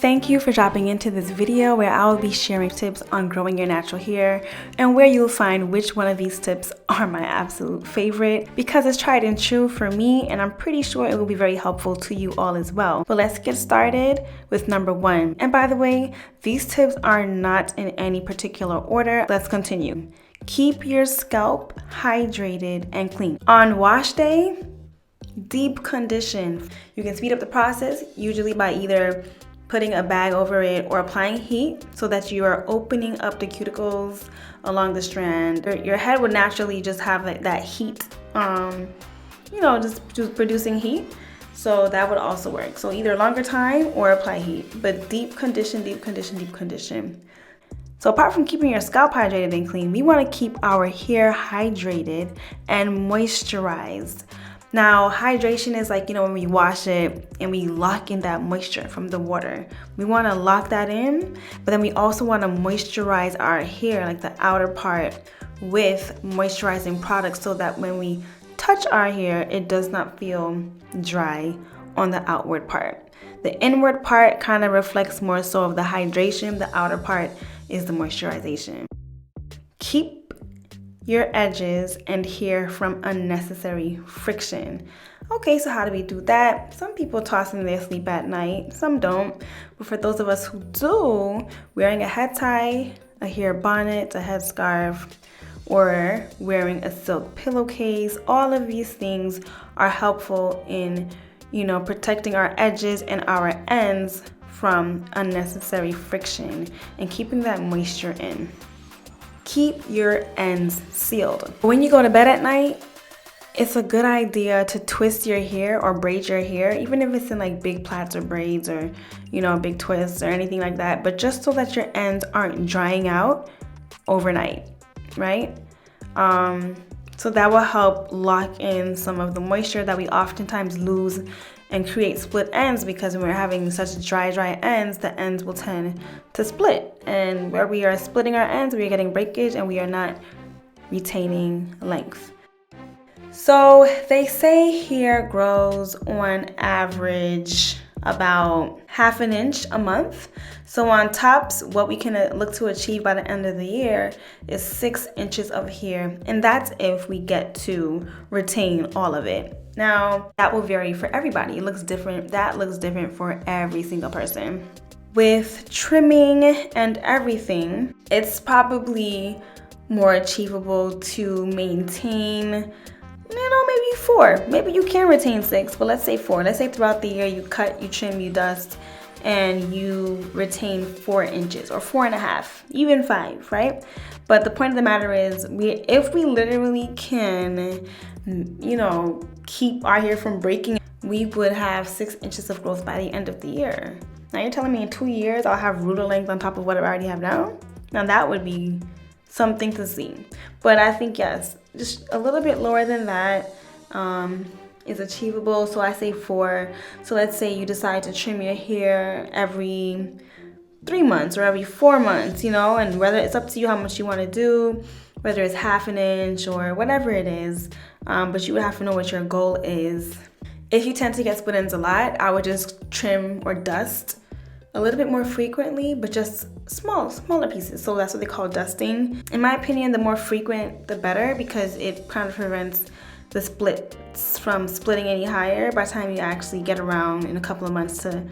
Thank you for dropping into this video where I will be sharing tips on growing your natural hair and where you'll find which one of these tips are my absolute favorite because it's tried and true for me and I'm pretty sure it will be very helpful to you all as well. But let's get started with number 1. And by the way, these tips are not in any particular order. Let's continue. Keep your scalp hydrated and clean. On wash day, deep condition. You can speed up the process usually by either putting a bag over it or applying heat so that you are opening up the cuticles along the strand. Your head would naturally just have like that heat, just producing heat. So that would also work. So either longer time or apply heat, but deep condition, deep condition, deep condition. So apart from keeping your scalp hydrated and clean, we want to keep our hair hydrated and moisturized. Now, hydration is like, when we wash it and we lock in that moisture from the water. We want to lock that in, but then we also want to moisturize our hair, like the outer part, with moisturizing products so that when we touch our hair, it does not feel dry on the outward part. The inward part kind of reflects more so of the hydration. The outer part is the moisturization. Keep your edges and hair from unnecessary friction. Okay, so how do we do that? Some people toss in their sleep at night, some don't. But for those of us who do, wearing a head tie, a hair bonnet, a headscarf, or wearing a silk pillowcase, all of these things are helpful in, protecting our edges and our ends from unnecessary friction and keeping that moisture in. Keep your ends sealed. When you go to bed at night, it's a good idea to twist your hair or braid your hair, even if it's in like big plaits or braids or, big twists or anything like that, but just so that your ends aren't drying out overnight, right? So that will help lock in some of the moisture that we oftentimes lose and create split ends, because when we're having such dry ends, the ends will tend to split. And where we are splitting our ends, we are getting breakage and we are not retaining length. So they say hair grows on average about ½ an inch a month. So on tops, what we can look to achieve by the end of the year is 6 inches of hair. And that's if we get to retain all of it. Now, that will vary for everybody. It looks different. That looks different for every single person. With trimming and everything, it's probably more achievable to maintain, maybe 4. Maybe you can retain 6, but let's say 4. Let's say throughout the year you cut, you trim, you dust, and you retain 4 inches or 4.5, even 5, right? But the point of the matter is, if we literally can, keep our hair from breaking, we would have 6 inches of growth by the end of the year. Now you're telling me in 2 years I'll have ruler length on top of what I already have now? Now that would be something to see. But I think, yes, just a little bit lower than that is achievable. So I say 4. So let's say you decide to trim your hair every 3 months or every 4 months, and whether it's up to you how much you want to do, whether it's ½ an inch or whatever it is, but you would have to know what your goal is. If you tend to get split ends a lot, I would just trim or dust a little bit more frequently, but just smaller pieces. So that's what they call dusting. In my opinion, the more frequent, the better, because it kind of prevents the splits from splitting any higher by the time you actually get around in a couple of months to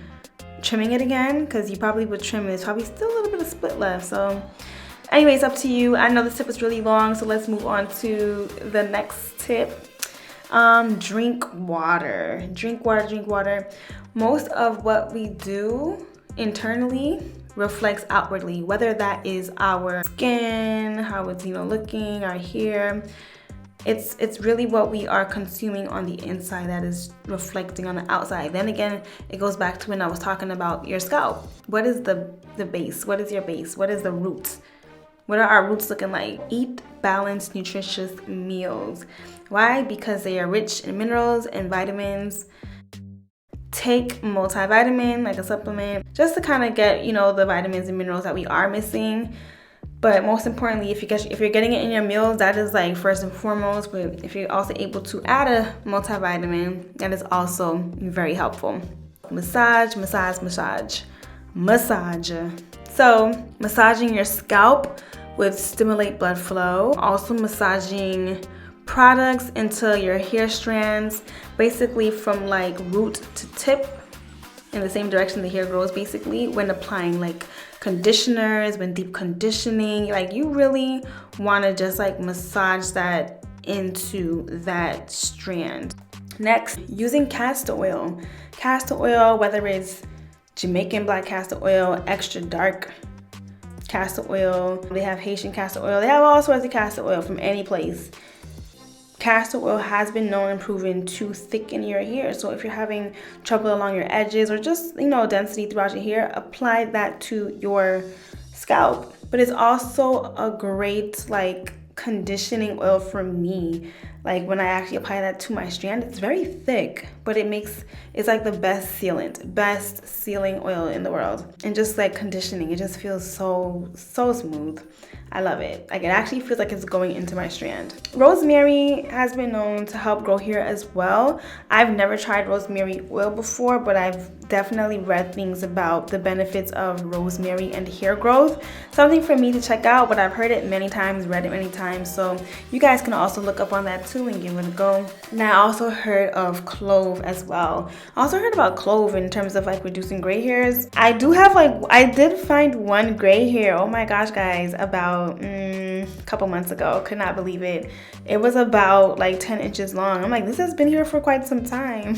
trimming it again, because you probably would trim it. There's probably still a little bit of split left. So anyways, up to you. I know this tip is really long, so let's move on to the next tip. Drink water. Drink water. Most of what we do internally reflects outwardly, whether that is our skin, how it's looking, our hair. It's really what we are consuming on the inside that is reflecting on the outside. Then again, it goes back to when I was talking about your scalp. What is the base? What is your base? What is the roots? What are our roots looking like? Eat balanced, nutritious meals. Why? Because they are rich in minerals and vitamins. Take multivitamin, like a supplement, just to kind of get, the vitamins and minerals that we are missing. But most importantly, if you're getting it in your meals, that is like first and foremost. But if you're also able to add a multivitamin, that is also very helpful. Massage. massager. So massaging your scalp would stimulate blood flow. Also massaging products into your hair strands, basically from like root to tip in the same direction the hair grows, basically, when applying like conditioners, when deep conditioning. Like you really want to just like massage that into that strand. Next, using castor oil. Castor oil, whether it's Jamaican black castor oil, extra dark castor oil, they have Haitian castor oil, they have all sorts of castor oil from any place. Castor oil has been known and proven to thicken your hair. So if you're having trouble along your edges or just, density throughout your hair, apply that to your scalp. But it's also a great like conditioning oil for me. Like when I actually apply that to my strand, it's very thick, but it's like the best sealing oil in the world. And just like conditioning, it just feels so smooth. I love it. Like it actually feels like it's going into my strand. Rosemary has been known to help grow hair as well. I've never tried rosemary oil before, but I've definitely read things about the benefits of rosemary and hair growth. Something for me to check out, but I've heard it many times, read it many times. So you guys can also look up on that too and give it a go. And I also heard of clove as well. I also heard about clove in terms of like reducing gray hairs. I did find one gray hair, oh my gosh guys, about a couple months ago. Could not believe it. It was about like 10 inches long. I'm like, this has been here for quite some time.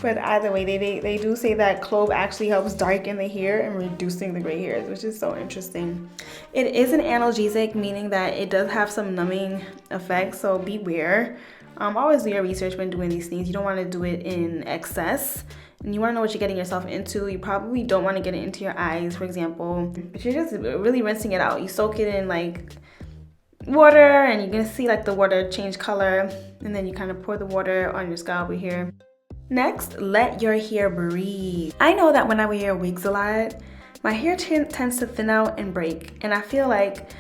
But either way, they do say that clove actually helps darken the hair and reducing the gray hairs, which is so interesting. It is an analgesic, meaning that it does have some numbing effects, so beware. Always do your research when doing these things. You don't want to do it in excess. And you want to know what you're getting yourself into. You probably don't want to get it into your eyes, for example. But you're just really rinsing it out. You soak it in like water and you're going to see like the water change color. And then you kind of pour the water on your scalp right here. Next, let your hair breathe. I know that when I wear wigs a lot, my hair tends to thin out and break. And I feel like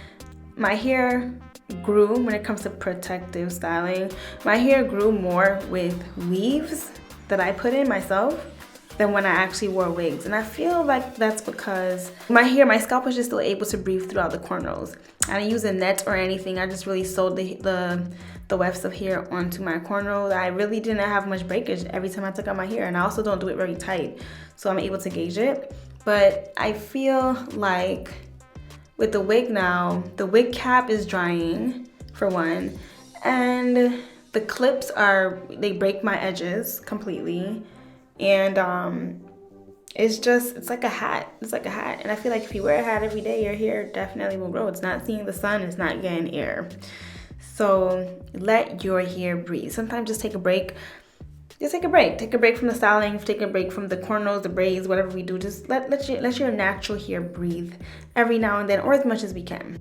my hair grew, when it comes to protective styling, my hair grew more with weaves that I put in myself than when I actually wore wigs. And I feel like that's because my scalp was just still able to breathe throughout the cornrows. I didn't use a net or anything. I just really sewed the wefts of hair onto my cornrows. I really didn't have much breakage every time I took out my hair, and I also don't do it very tight, so I'm able to gauge it. But I feel like with the wig now, the wig cap is drying for one, and the clips they break my edges completely, and it's like a hat. It's like a hat, and I feel like if you wear a hat every day, your hair definitely will grow. It's not seeing the sun, it's not getting air. So let your hair breathe. Sometimes just take a break. Just take a break. Take a break from the styling. Take a break from the cornrows, the braids, whatever we do. Just let your natural hair breathe every now and then, or as much as we can.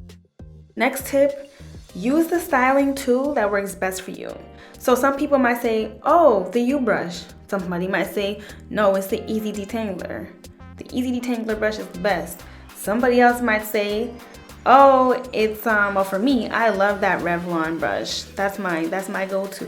Next tip, use the styling tool that works best for you. So some people might say, oh, the U-brush. Somebody might say, no, it's the Easy Detangler. The Easy Detangler brush is the best. Somebody else might say, oh, it's well, for me, I love that Revlon brush. That's my go-to.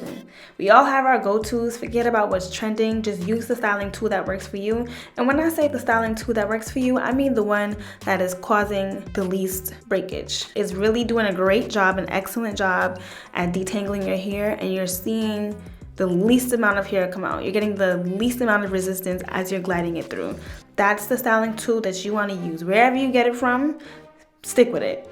We all have our go-tos. Forget about what's trending. Just use the styling tool that works for you. And when I say the styling tool that works for you, I mean the one that is causing the least breakage. It's really doing a great job, an excellent job at detangling your hair, and you're seeing the least amount of hair come out. You're getting the least amount of resistance as you're gliding it through. That's the styling tool that you want to use. Wherever you get it from, stick with it.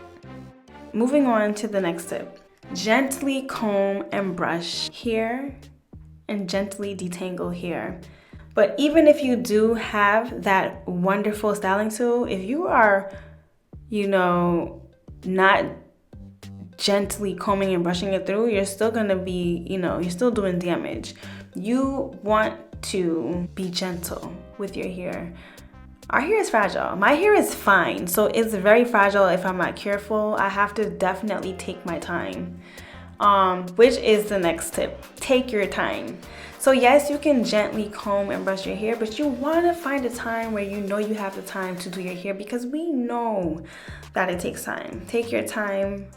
Moving on to the next tip. Gently comb and brush hair and gently detangle hair. But even if you do have that wonderful styling tool, if you are, not gently combing and brushing it through, you're still gonna be, you're still doing damage. You want to be gentle with your hair. Our hair is fragile. My hair is fine, so it's very fragile if I'm not careful. I have to definitely take my time, which is the next tip. Take your time. So yes, you can gently comb and brush your hair, but you want to find a time where you know you have the time to do your hair, because we know that it takes time. Take your time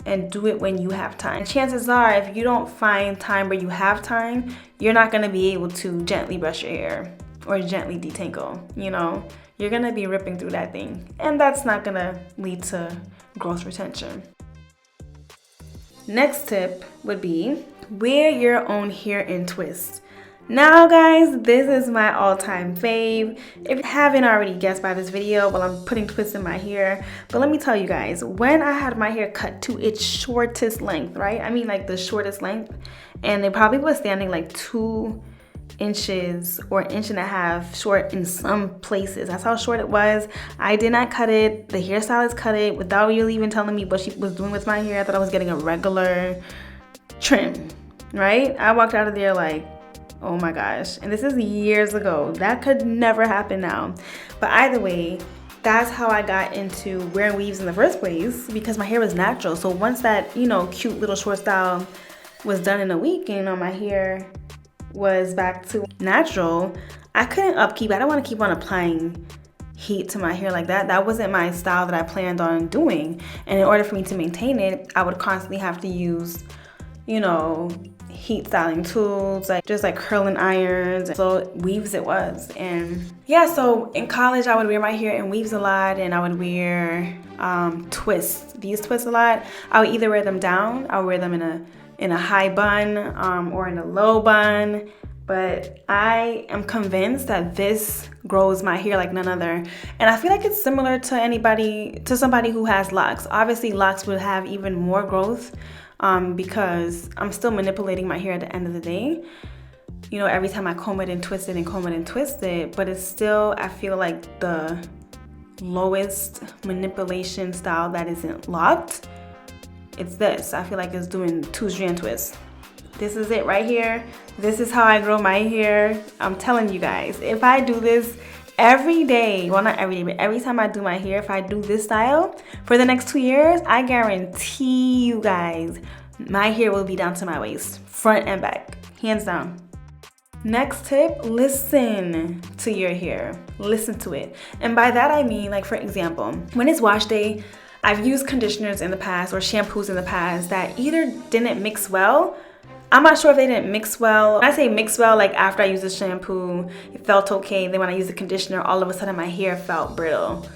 and do it when you have time. Chances are, if you don't find time where you have time, you're not going to be able to gently brush your hair or gently detangle. you're gonna be ripping through that thing, and that's not gonna lead to growth retention. Next tip would be wear your own hair in twists. Now guys, this is my all-time fave. If you haven't already guessed by this video, well, I'm putting twists in my hair. But let me tell you guys, when I had my hair cut to its shortest length, right? I mean like the shortest length, and it probably was standing like 2 inches or 1.5 inches short in some places. That's how short it was. I did not cut it. The hairstylist cut it without really even telling me what she was doing with my hair. I thought I was getting a regular trim, right? I walked out of there like, oh my gosh. And this is years ago. That could never happen now. But either way, that's how I got into wearing weaves in the first place, because my hair was natural. So once that, you know, cute little short style was done in a week, and, you know, my hair was back to natural, I couldn't upkeep. I don't want to keep on applying heat to my hair like that. That wasn't my style that I planned on doing. And in order for me to maintain it, I would constantly have to use, you know, heat styling tools, like just like curling irons. So weaves it was. And yeah, so in college I would wear my hair in weaves a lot, and I would wear twists, these twists a lot. I would either wear them down, I would wear them in a high bun or in a low bun. But I am convinced that this grows my hair like none other. And I feel like it's similar to somebody who has locks. Obviously locks would have even more growth, because I'm still manipulating my hair at the end of the day. You know, every time I comb it and twist it and comb it and twist it, but it's still, I feel like the lowest manipulation style that isn't locked. It's this. I feel like it's doing 2-strand twists. This is it right here. This is how I grow my hair. I'm telling you guys, if I do this every day, well, not every day, but every time I do my hair, if I do this style for the next 2 years, I guarantee you guys, my hair will be down to my waist, front and back, hands down. Next tip, listen to your hair. Listen to it. And by that I mean, like, for example, when it's wash day, I've used conditioners in the past or shampoos in the past that either didn't mix well. I'm not sure if they didn't mix well. When I say mix well, like after I used the shampoo, it felt okay. Then when I used the conditioner, all of a sudden my hair felt brittle.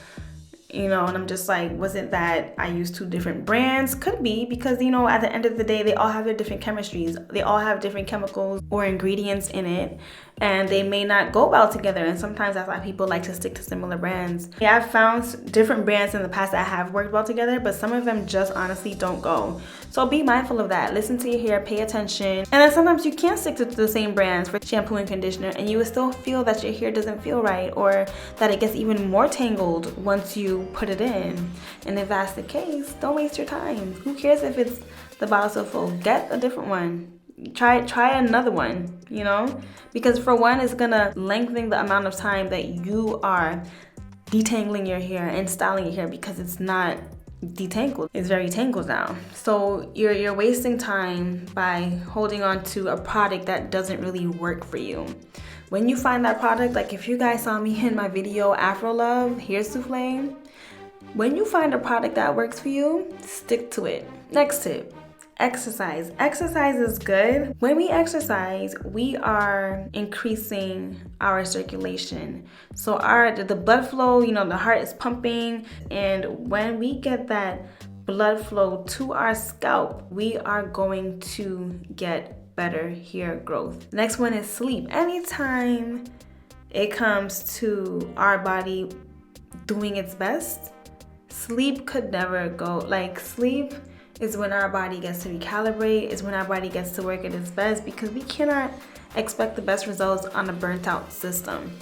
You know, and I'm just like, was it that I used 2 different brands? Could be, because, you know, at the end of the day, they all have their different chemistries. They all have different chemicals or ingredients in it, and they may not go well together. And sometimes that's why people like to stick to similar brands. Yeah, I've found different brands in the past that have worked well together, but some of them just honestly don't go. So be mindful of that. Listen to your hair, pay attention. And then sometimes you can stick to the same brands for shampoo and conditioner, and you will still feel that your hair doesn't feel right, or that it gets even more tangled once you put it in. And if that's the case, don't waste your time. Who cares if it's the bottle so full? Get a different one. Try another one, you know? Because for one, it's gonna lengthen the amount of time that you are detangling your hair and styling your hair, because it's not detangled. It's very tangled now. So you're wasting time by holding on to a product that doesn't really work for you. When you find that product, like if you guys saw me in my video Afro Love Hair Souffle, when you find a product that works for you, stick to it. Next tip, exercise. Exercise is good. When we exercise, we are increasing our circulation. So the blood flow, you know, the heart is pumping, and when we get that blood flow to our scalp, we are going to get better hair growth. Next one is sleep. Anytime it comes to our body doing its best, sleep could never go. Like, sleep is when our body gets to recalibrate, is when our body gets to work at its best, because we cannot expect the best results on a burnt out system.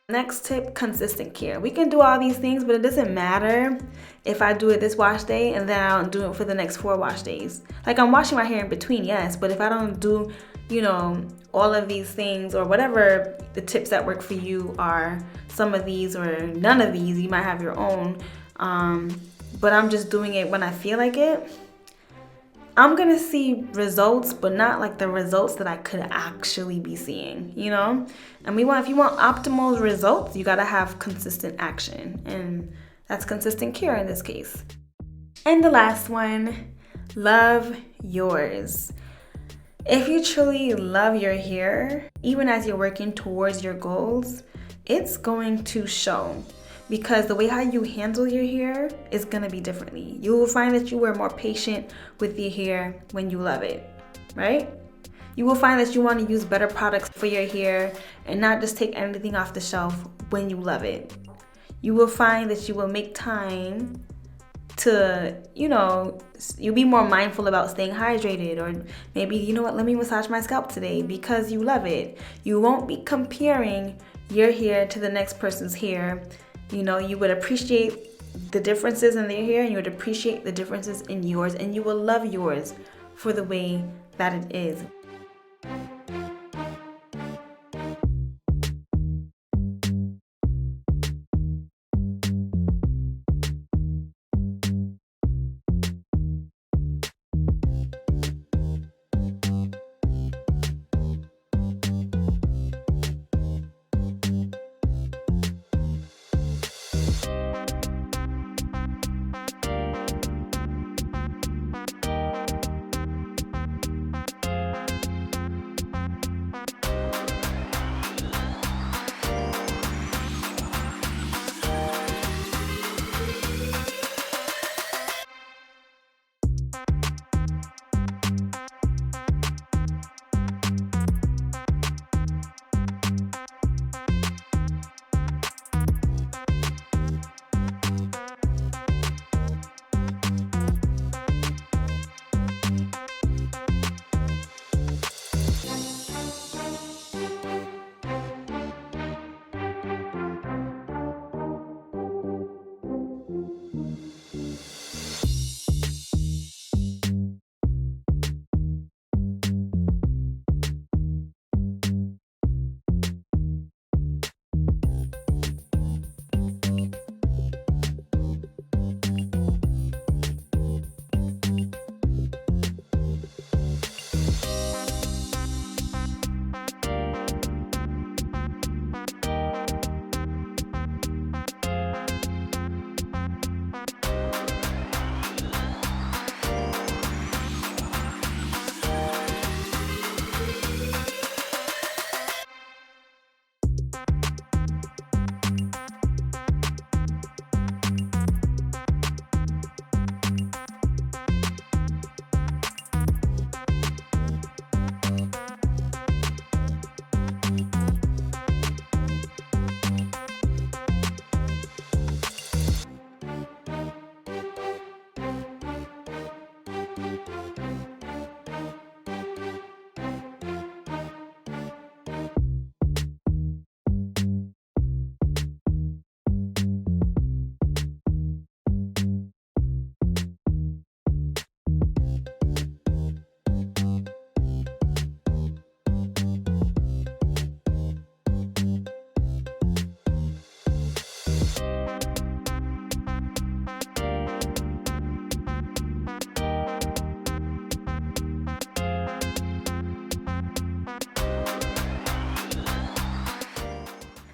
Next tip, consistent care. We can do all these things, but it doesn't matter if I do it this wash day and then I don't do it for the next 4 wash days. Like, I'm washing my hair in between, yes, but if I don't do, you know, all of these things, or whatever the tips that work for you are, some of these or none of these, you might have your own, but I'm just doing it when I feel like it, I'm gonna see results, but not like the results that I could actually be seeing, you know? And if you want optimal results, you gotta have consistent action, and that's consistent care in this case. And the last one, love yours. If you truly love your hair, even as you're working towards your goals, it's going to show, because the way how you handle your hair is going to be differently. You will find that you are more patient with your hair when you love it, right? You will find that you want to use better products for your hair and not just take anything off the shelf when you love it. You will find that you will make time to, you'll be more mindful about staying hydrated, or maybe, let me massage my scalp today because you love it. You won't be comparing your hair to the next person's hair. You would appreciate the differences in their hair, and you would appreciate the differences in yours, and you will love yours for the way that it is.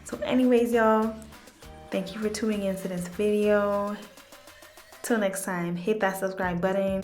So anyways, y'all, thank you for tuning into this video. Till next time, hit that subscribe button.